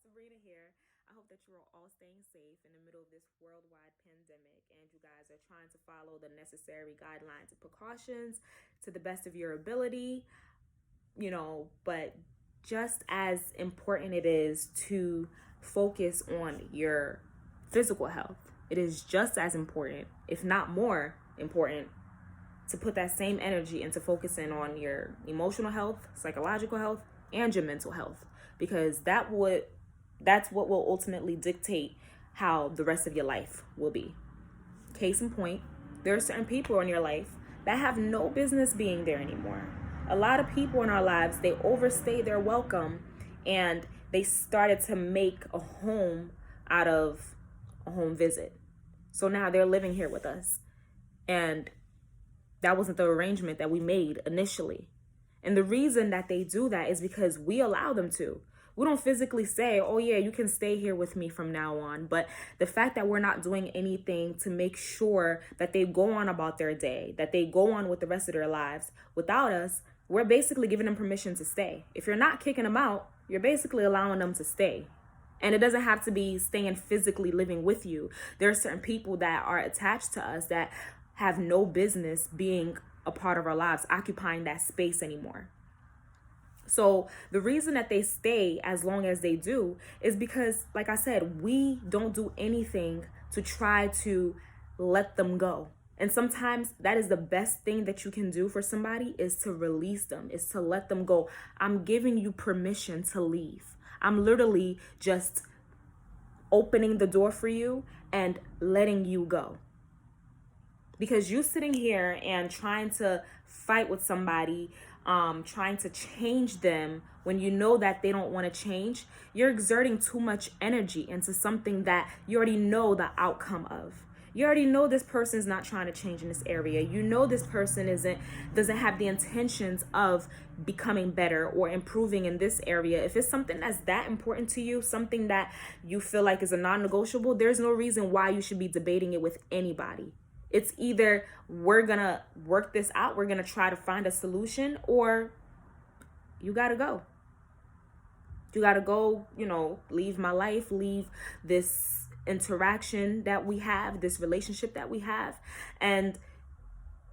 Sabrina here. I hope that you are all staying safe in the middle of this worldwide pandemic and you guys are trying to follow the necessary guidelines and precautions to the best of your ability, but just as important it is to focus on your physical health, it is just as important, if not more important, to put that same energy into focusing on your emotional health, psychological health, and your mental health, because that's what will ultimately dictate how the rest of your life will be. Case in point, there are certain people in your life that have no business being there anymore. A lot of people in our lives, they overstayed their welcome and they started to make a home out of a home visit. So now they're living here with us. And that wasn't the arrangement that we made initially. And the reason that they do that is because we allow them to. We don't physically say, oh yeah, you can stay here with me from now on. But the fact that we're not doing anything to make sure that they go on about their day, that they go on with the rest of their lives without us, we're basically giving them permission to stay. If you're not kicking them out, you're basically allowing them to stay. And it doesn't have to be staying physically living with you. There are certain people that are attached to us that have no business being a part of our lives, occupying that space anymore. So the reason that they stay as long as they do is because, like I said, we don't do anything to try to let them go. And sometimes that is the best thing that you can do for somebody, is to release them, is to let them go. I'm giving you permission to leave. I'm literally just opening the door for you and letting you go. Because you sitting here and trying to fight with somebody, trying to change them when you know that they don't want to change, you're exerting too much energy into something that you already know the outcome of. You already know this person's not trying to change in this area. You know this person doesn't have the intentions of becoming better or improving in this area. If it's something that's that important to you, something that you feel like is a non-negotiable, there's no reason why you should be debating it with anybody. It's either we're going to work this out, we're going to try to find a solution, or you got to go. You got to go, leave my life, leave this interaction that we have, this relationship that we have. And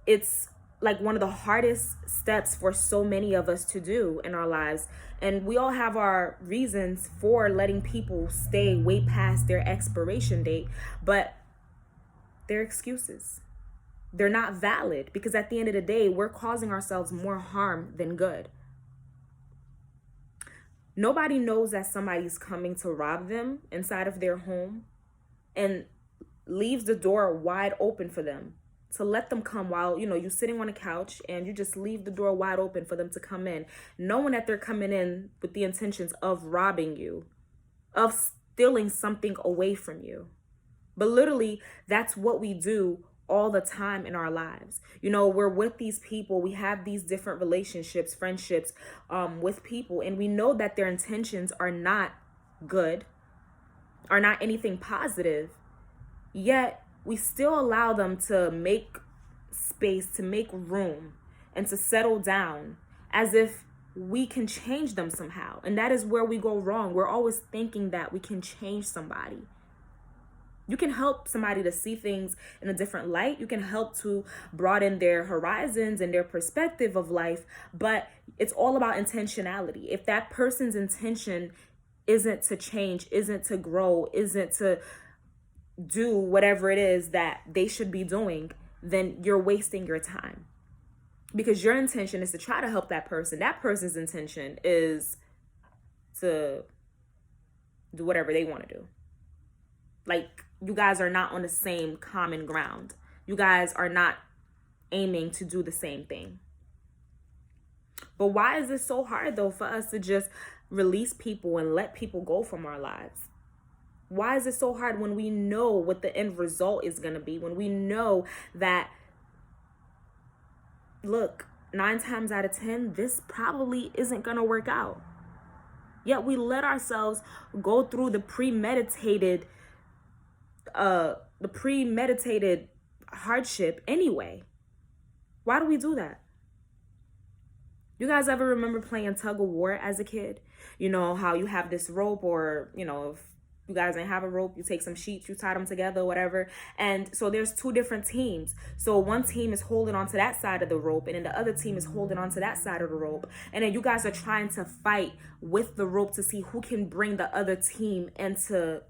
it's like one of the hardest steps for so many of us to do in our lives. And we all have our reasons for letting people stay way past their expiration date, but they're excuses. They're not valid, because at the end of the day, we're causing ourselves more harm than good. Nobody knows that somebody's coming to rob them inside of their home and leaves the door wide open for them to let them come while, you're sitting on a couch, and you just leave the door wide open for them to come in, knowing that they're coming in with the intentions of robbing you, of stealing something away from you. But literally, that's what we do all the time in our lives. We're with these people. We have these different relationships, friendships with people. And we know that their intentions are not good, are not anything positive. Yet, we still allow them to make space, to make room, and to settle down as if we can change them somehow. And that is where we go wrong. We're always thinking that we can change somebody. You can help somebody to see things in a different light. You can help to broaden their horizons and their perspective of life, but it's all about intentionality. If that person's intention isn't to change, isn't to grow, isn't to do whatever it is that they should be doing, then you're wasting your time. Because your intention is to try to help that person. That person's intention is to do whatever they want to do. Like, you guys are not on the same common ground. You guys are not aiming to do the same thing. But why is it so hard, though, for us to just release people and let people go from our lives? Why is it so hard when we know what the end result is going to be? When we know that, look, 9 times out of 10, this probably isn't going to work out. Yet we let ourselves go through the premeditated hardship anyway. Why do we do that? You guys ever remember playing Tug-Of-War as a kid? You know how you have this rope, or, you know, if you guys didn't have a rope, you take some sheets, you tie them together, whatever. And so there's two different teams. So one team is holding onto that side of the rope, and then the other team is holding onto that side of the rope. And then you guys are trying to fight with the rope to see who can bring the other team into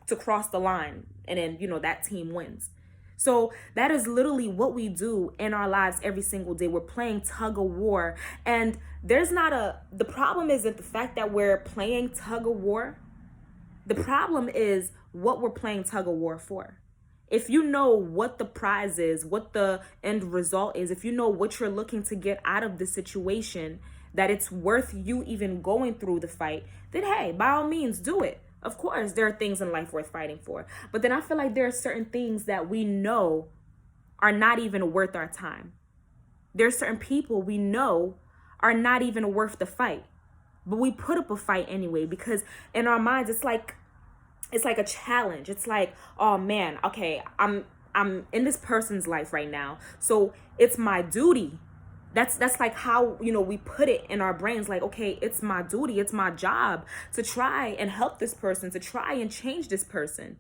to cross the line. And then, you know, that team wins. So that is literally what we do in our lives every single day. We're playing tug-of-war. And the problem isn't the fact that we're playing tug-of-war. The problem is what we're playing tug-of-war for. If you know what the prize is, what the end result is, if you know what you're looking to get out of the situation, that it's worth you even going through the fight, then hey, by all means, do it. Of course, there are things in life worth fighting for. But then I feel like there are certain things that we know are not even worth our time. There are certain people we know are not even worth the fight. But we put up a fight anyway, because in our minds, it's like a challenge. It's like, oh man, okay, I'm in this person's life right now, so it's my duty. That's like how, you know, we put it in our brains, like, okay, it's my duty, it's my job to try and help this person, to try and change this person.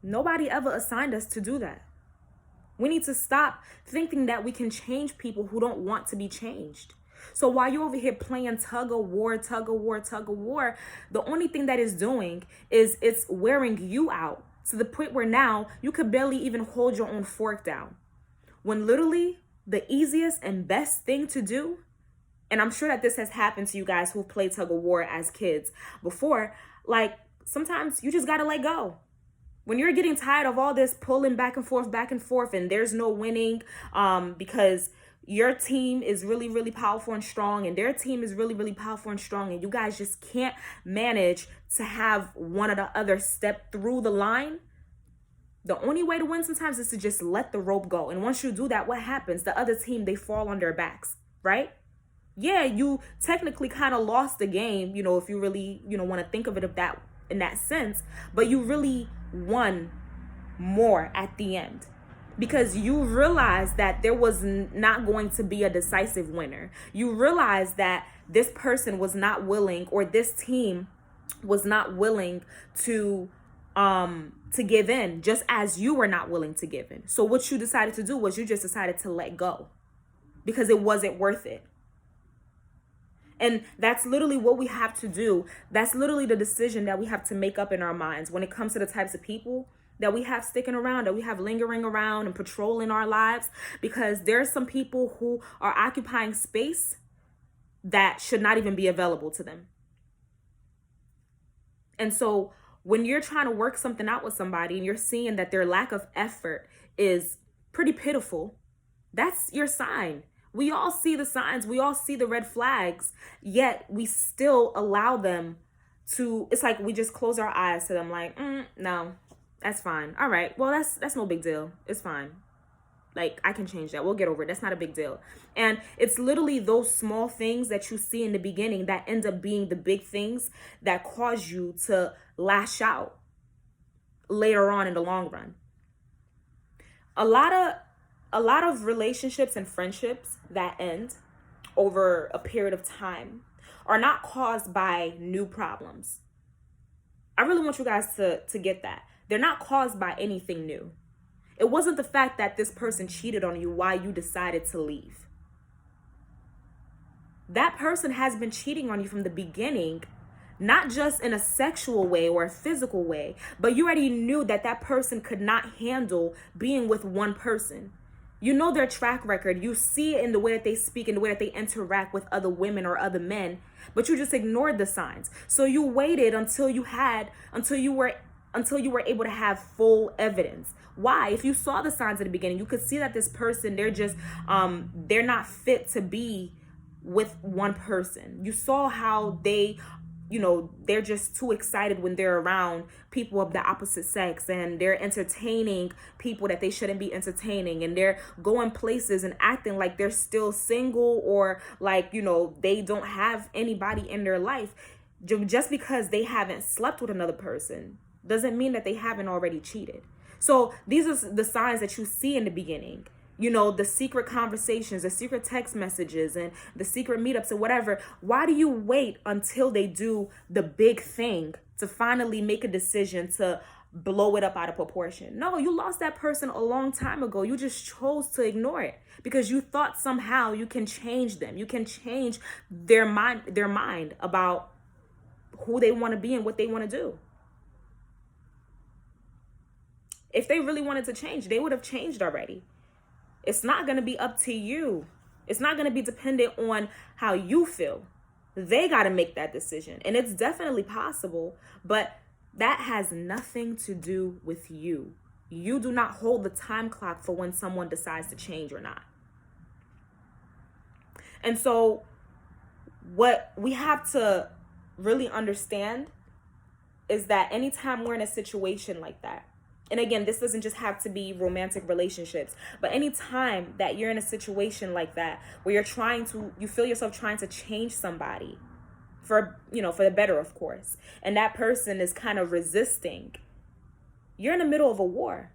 Nobody ever assigned us to do that. We need to stop thinking that we can change people who don't want to be changed. So while you're over here playing tug-of-war, tug-of-war, tug-of-war, the only thing that is doing is it's wearing you out to the point where now you could barely even hold your own fork down. When literally the easiest and best thing to do, and I'm sure that this has happened to you guys who've played tug-of-war as kids before, like sometimes you just gotta let go. When you're getting tired of all this pulling back and forth, and there's no winning, because your team is really, really powerful and strong, and their team is really, really powerful and strong, and you guys just can't manage to have one or the other step through the line, the only way to win sometimes is to just let the rope go. And once you do that, what happens? The other team, they fall on their backs, right? Yeah, you technically kind of lost the game, you know, if you really, you know, want to think of it in that sense, but you really won more at the end, because you realize that there was not going to be a decisive winner. You realize that this person was not willing, or this team was not willing to give in, just as you were not willing to give in. So what you decided to do was you just decided to let go because it wasn't worth it. And that's literally what we have to do. That's literally the decision that we have to make up in our minds when it comes to the types of people that we have sticking around, that we have lingering around and patrolling our lives, because there are some people who are occupying space that should not even be available to them. And so when you're trying to work something out with somebody and you're seeing that their lack of effort is pretty pitiful, that's your sign. We all see the signs, we all see the red flags, yet we still allow them to, it's like we just close our eyes to them, like, no, that's fine. All right, well, that's no big deal. It's fine. Like, I can change that. We'll get over it. That's not a big deal. And it's literally those small things that you see in the beginning that end up being the big things that cause you to lash out later on in the long run. A lot of relationships and friendships that end over a period of time are not caused by new problems. I really want you guys to get that. They're not caused by anything new. It wasn't the fact that this person cheated on you why you decided to leave. That person has been cheating on you from the beginning, not just in a sexual way or a physical way, but you already knew that that person could not handle being with one person. You know their track record. You see it in the way that they speak, in the way that they interact with other women or other men, but you just ignored the signs. So you waited until you were able to have full evidence. Why? If you saw the signs at the beginning, you could see that this person, they're not fit to be with one person. You saw how they're just too excited when they're around people of the opposite sex, and they're entertaining people that they shouldn't be entertaining, and they're going places and acting like they're still single, or like, they don't have anybody in their life. Just because they haven't slept with another person doesn't mean that they haven't already cheated. So these are the signs that you see in the beginning. the secret conversations, the secret text messages, and the secret meetups and whatever. Why do you wait until they do the big thing to finally make a decision to blow it up out of proportion? No, you lost that person a long time ago. You just chose to ignore it because you thought somehow you can change them. You can change their mind about who they want to be and what they want to do. If they really wanted to change, they would have changed already. It's not going to be up to you. It's not going to be dependent on how you feel. They got to make that decision. And it's definitely possible, but that has nothing to do with you. You do not hold the time clock for when someone decides to change or not. And so what we have to really understand is that anytime we're in a situation like that, and again, this doesn't just have to be romantic relationships, but anytime that you're in a situation like that, where you feel yourself trying to change somebody for the better, of course, and that person is kind of resisting, you're in the middle of a war.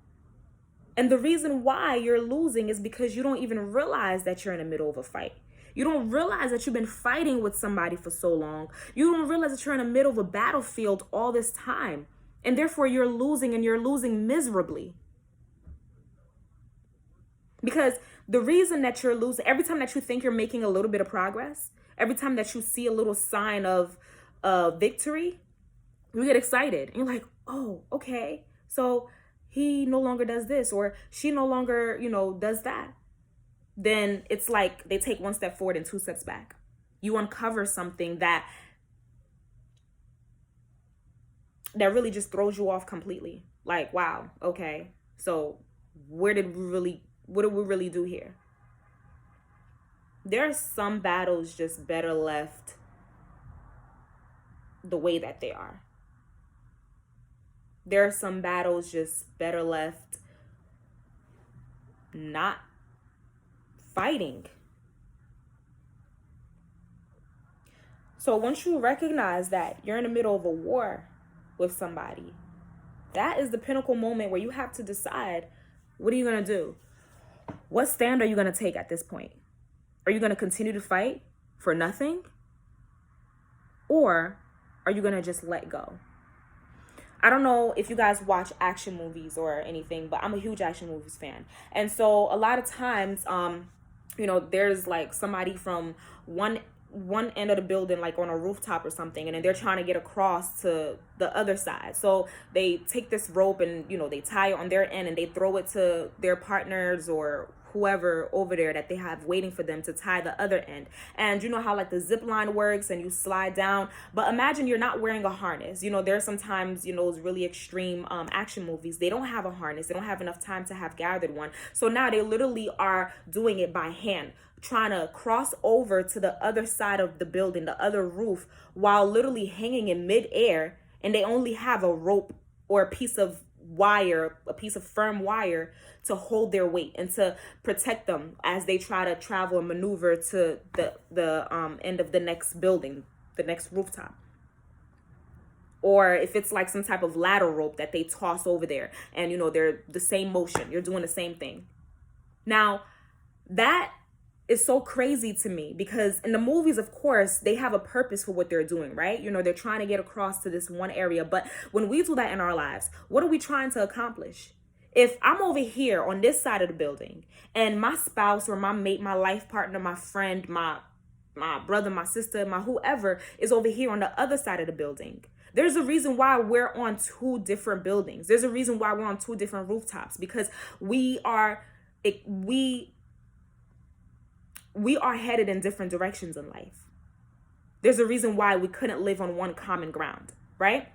And the reason why you're losing is because you don't even realize that you're in the middle of a fight. You don't realize that you've been fighting with somebody for so long. You don't realize that you're in the middle of a battlefield all this time. And therefore you're losing, and you're losing miserably. Because the reason that you're losing, every time that you think you're making a little bit of progress, every time that you see a little sign of victory, you get excited. And you're like, oh, okay. So he no longer does this, or she no longer, does that. Then it's like they take one step forward and two steps back. You uncover something that really just throws you off completely. Like, wow, okay. So what did we really do here? There are some battles just better left the way that they are. There are some battles just better left not fighting. So once you recognize that you're in the middle of a war with somebody, that is the pinnacle moment where you have to decide, what are you going to do? What stand are you going to take at this point? Are you going to continue to fight for nothing? Or are you going to just let go? I don't know if you guys watch action movies or anything, but I'm a huge action movies fan. And so a lot of times, there's like somebody from one end of the building, like on a rooftop or something, and then they're trying to get across to the other side. So they take this rope and, they tie it on their end and they throw it to their partners or whoever over there that they have waiting for them to tie the other end. And you know how like the zip line works and you slide down, but imagine you're not wearing a harness. There's sometimes, those really extreme action movies, they don't have a harness. They don't have enough time to have gathered one. So now they literally are doing it by hand, trying to cross over to the other side of the building, the other roof, while literally hanging in midair, and they only have a rope or a piece of firm wire to hold their weight and to protect them as they try to travel and maneuver to the end of the next building, the next rooftop. Or if it's like some type of ladder rope that they toss over there, and they're the same motion, you're doing the same thing. Now that is so crazy to me, because in the movies, of course, they have a purpose for what they're doing, right? They're trying to get across to this one area. But when we do that in our lives, what are we trying to accomplish? If I'm over here on this side of the building and my spouse or my mate, my life partner, my friend, my brother, my sister, my whoever is over here on the other side of the building, there's a reason why we're on two different buildings. There's a reason why we're on two different rooftops, because we are headed in different directions in life. There's a reason why we couldn't live on one common ground, right?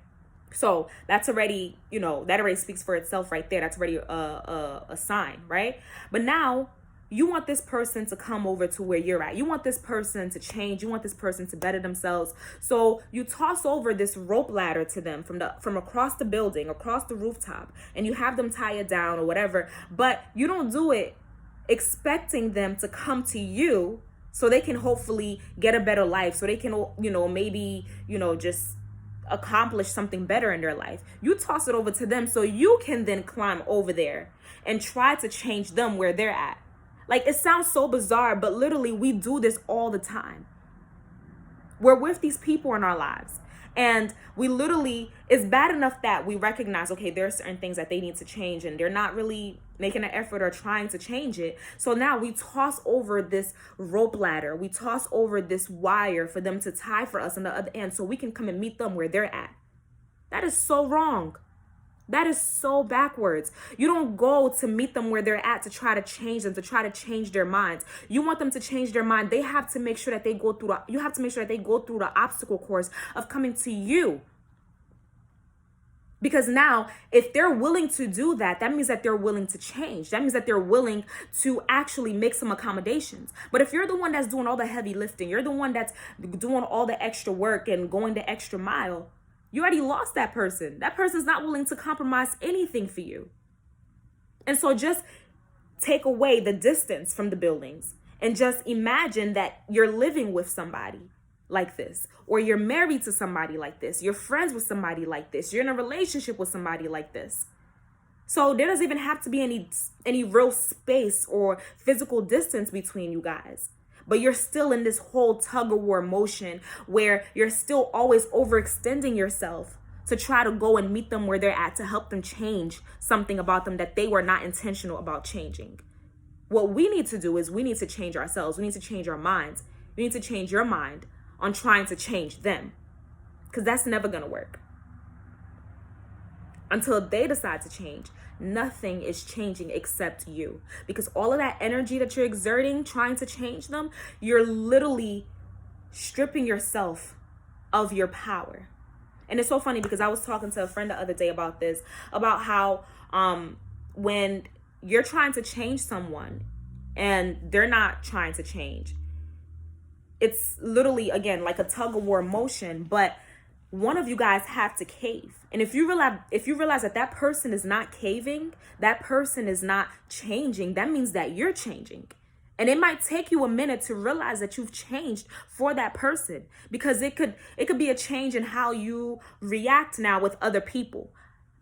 So that's already, that already speaks for itself right there. That's already a sign, right? But now you want this person to come over to where you're at. You want this person to change. You want this person to better themselves. So you toss over this rope ladder to them from across the building, across the rooftop, and you have them tie it down or whatever. But you don't do it expecting them to come to you so they can hopefully get a better life, so they can, maybe, just accomplish something better in their life. You toss it over to them so you can then climb over there and try to change them where they're at. Like, it sounds so bizarre, but literally we do this all the time. We're with these people in our lives, and we literally, it's bad enough that we recognize, okay, there are certain things that they need to change and they're not really making an effort or trying to change it. So now we toss over this rope ladder, we toss over this wire for them to tie for us on the other end so we can come and meet them where they're at. That is so wrong. That is so backwards. You don't go to meet them where they're at to try to change them, to try to change their minds. You want them to change their mind. They have to make sure that they go through you have to make sure that they go through the obstacle course of coming to you. Because now, if they're willing to do that, that means that they're willing to change. That means that they're willing to actually make some accommodations. But if you're the one that's doing all the heavy lifting, you're the one that's doing all the extra work and going the extra mile, you already lost that person. That person's not willing to compromise anything for you. And so just take away the distance from the buildings and just imagine that you're living with somebody like this, or you're married to somebody like this, you're friends with somebody like this, you're in a relationship with somebody like this. So there doesn't even have to be any real space or physical distance between you guys. But you're still in this whole tug-of-war motion where you're still always overextending yourself to try to go and meet them where they're at, to help them change something about them that they were not intentional about changing. What we need to do is we need to change ourselves. We need to change our minds. We need to change your mind on trying to change them, because that's never going to work. Until they decide to change, nothing is changing except you. Because all of that energy that you're exerting, trying to change them, you're literally stripping yourself of your power. And it's so funny because I was talking to a friend the other day about this, about how when you're trying to change someone and they're not trying to change, it's literally, again, like a tug-of-war motion, but one of you guys have to cave. And if you realize that that person is not caving, that person is not changing, that means that you're changing. And it might take you a minute to realize that you've changed for that person, because it could be a change in how you react now with other people.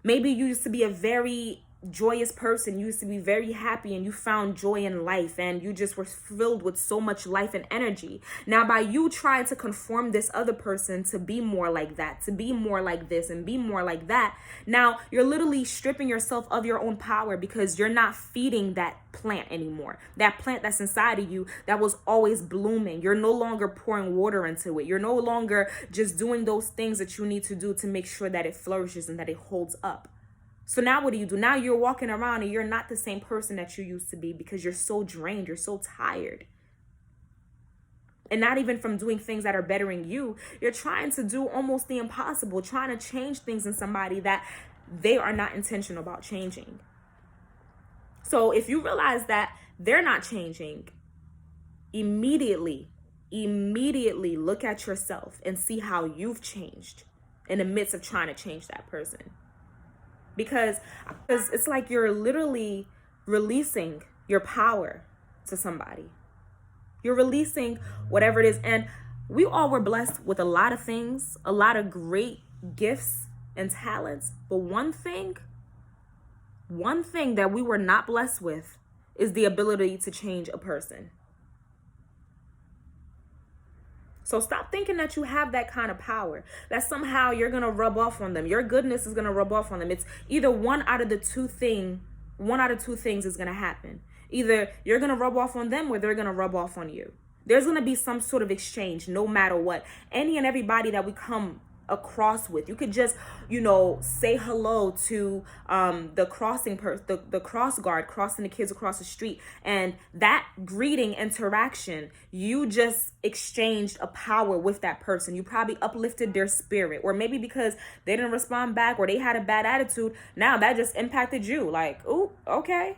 Maybe you used to be a very joyous person, you used to be very happy, and you found joy in life, and you just were filled with so much life and energy. Now, by you trying to conform this other person to be more like that, to be more like this and be more like that, now you're literally stripping yourself of your own power, because you're not feeding that plant anymore. That plant that's inside of you that was always blooming. You're no longer pouring water into it. You're no longer just doing those things that you need to do to make sure that it flourishes and that it holds up. So now what do? Now you're walking around and you're not the same person that you used to be, because you're so drained, you're so tired. And not even from doing things that are bettering you. You're trying to do almost the impossible, trying to change things in somebody that they are not intentional about changing. So if you realize that they're not changing, immediately look at yourself and see how you've changed in the midst of trying to change that person. Because it's like you're literally releasing your power to somebody. You're releasing whatever it is. And we all were blessed with a lot of things, a lot of great gifts and talents. But one thing that we were not blessed with is the ability to change a person. So stop thinking that you have that kind of power, that somehow you're going to rub off on them. Your goodness is going to rub off on them. It's either one out of two things is going to happen. Either you're going to rub off on them or they're going to rub off on you. There's going to be some sort of exchange no matter what. Any and everybody that we come across with, you could just, say hello to the crossing person, the cross guard crossing the kids across the street, and that greeting interaction, you just exchanged a power with that person. You probably uplifted their spirit, or maybe because they didn't respond back or they had a bad attitude, now that just impacted you. Like, ooh, okay.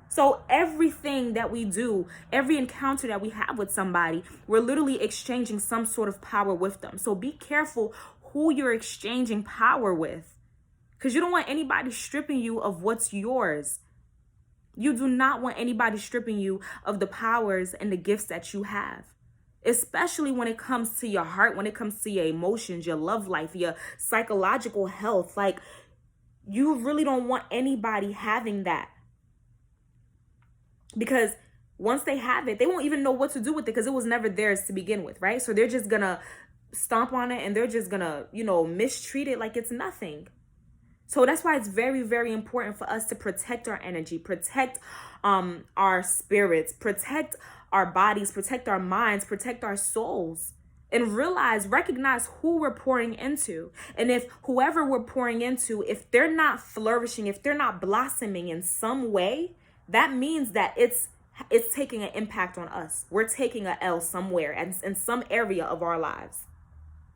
So everything that we do, every encounter that we have with somebody, we're literally exchanging some sort of power with them. So be careful who you're exchanging power with, because you don't want anybody stripping you of what's yours. You do not want anybody stripping you of the powers and the gifts that you have, especially when it comes to your heart, when it comes to your emotions, your love life, your psychological health. Like, you really don't want anybody having that, because once they have it, they won't even know what to do with it because it was never theirs to begin with, right? So they're just gonna stomp on it and they're just gonna, mistreat it like it's nothing. So that's why it's very, very important for us to protect our energy, protect our spirits, protect our bodies, protect our minds, protect our souls, and recognize who we're pouring into. And if whoever we're pouring into, if they're not flourishing, if they're not blossoming in some way, that means that it's taking an impact on us. We're taking a L somewhere and in some area of our lives.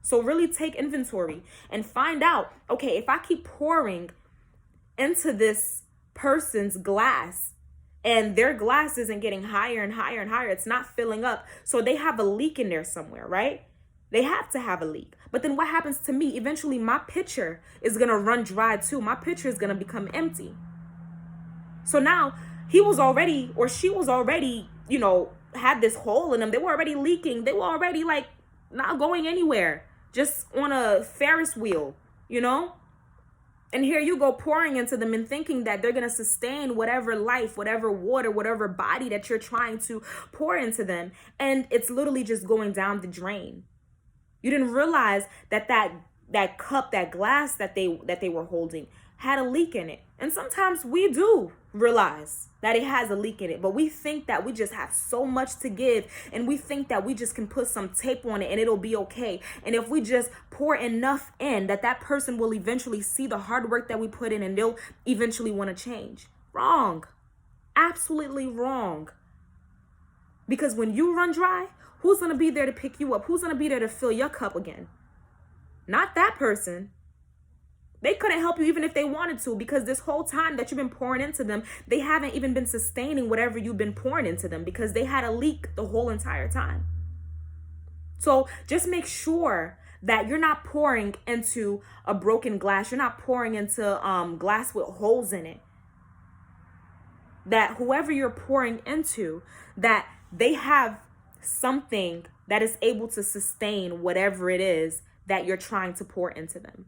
So really take inventory and find out, okay, if I keep pouring into this person's glass and their glass isn't getting higher and higher and higher, it's not filling up. So they have a leak in there somewhere, right? They have to have a leak. But then what happens to me? Eventually my pitcher is going to run dry too. My pitcher is going to become empty. So now he was already, or she was already, had this hole in them. They were already leaking. They were already like not going anywhere. Just on a Ferris wheel, And here you go pouring into them and thinking that they're going to sustain whatever life, whatever water, whatever body that you're trying to pour into them. And it's literally just going down the drain. You didn't realize that cup, that glass that they were holding had a leak in it. And sometimes we do realize that it has a leak in it, but we think that we just have so much to give, and we think that we just can put some tape on it and it'll be okay. And if we just pour enough in, that person will eventually see the hard work that we put in and they'll eventually want to change. Wrong. Absolutely wrong. Because when you run dry, who's going to be there to pick you up? Who's going to be there to fill your cup again? Not that person. They couldn't help you even if they wanted to, because this whole time that you've been pouring into them, they haven't even been sustaining whatever you've been pouring into them because they had a leak the whole entire time. So just make sure that you're not pouring into a broken glass. You're not pouring into glass with holes in it. That whoever you're pouring into, that they have something that is able to sustain whatever it is that you're trying to pour into them.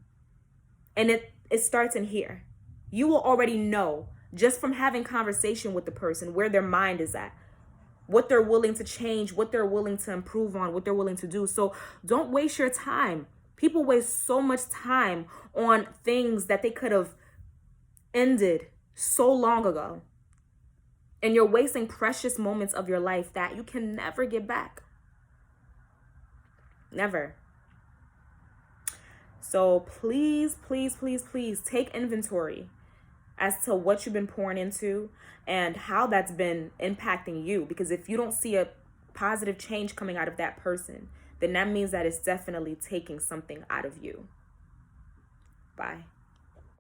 And it starts in here. You will already know just from having conversation with the person where their mind is at, what they're willing to change, what they're willing to improve on, what they're willing to do. So don't waste your time. People waste so much time on things that they could have ended so long ago. And you're wasting precious moments of your life that you can never get back. Never. So please, please, please, please take inventory as to what you've been pouring into and how that's been impacting you. Because if you don't see a positive change coming out of that person, then that means that it's definitely taking something out of you. Bye.